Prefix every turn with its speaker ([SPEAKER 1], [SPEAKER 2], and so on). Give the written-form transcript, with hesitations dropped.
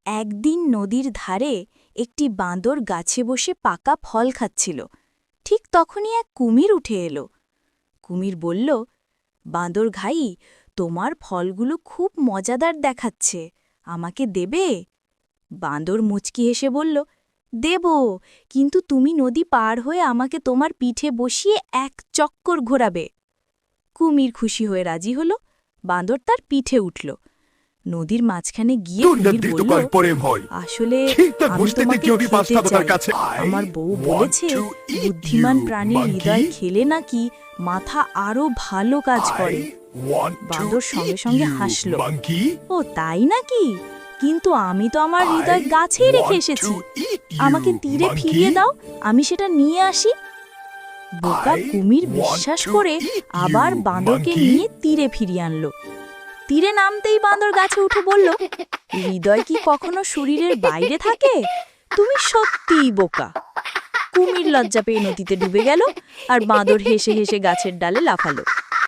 [SPEAKER 1] একদিন নদীর ধারে একটি বাঁদর গাছে বসে পাকা ফল খাচ্ছিল। ঠিক তখনই এক কুমির উঠে এলো। কুমির বলল, বাঁদর ঘাই, তোমার ফলগুলো খুব মজাদার দেখাচ্ছে, আমাকে দেবে? বাঁদর মুচকি হেসে বলল, দেব, কিন্তু তুমি নদী পার হয়ে আমাকে তোমার পিঠে বসিয়ে এক চক্কর ঘোরাবে। কুমির খুশি হয়ে রাজি হল। বাঁদর তার পিঠে উঠল। নদীর মাঝখানে গিয়ে কুমির বলল, আসলে আমি তোমাকে খেতে চাই। আমার বউ বলেছে বুদ্ধিমান প্রাণীর হৃদয় খেলে নাকি মাথা আরো ভালো কাজ করে। বাঁদর সঙ্গে সঙ্গে হাসল, ও তাই নাকি? কিন্তু আমি তো আমার হৃদয় গাছেই রেখে এসেছি, আমাকে তীরে ফিরিয়ে দাও, আমি সেটা নিয়ে আসি। বোকা কুমির বিশ্বাস করে আবার বাঁদরকে নিয়ে তীরে ফিরিয়ে আনলো। তীরে নামতেই বাঁদর গাছে উঠে বলল, হৃদয় কি কখনো শরীরের বাইরে থাকে? তুমি সত্যিই বোকা। কুমির লজ্জা পেয়ে নদীতে ডুবে গেল, আর বাঁদর হেসে হেসে গাছের ডালে লাফালো।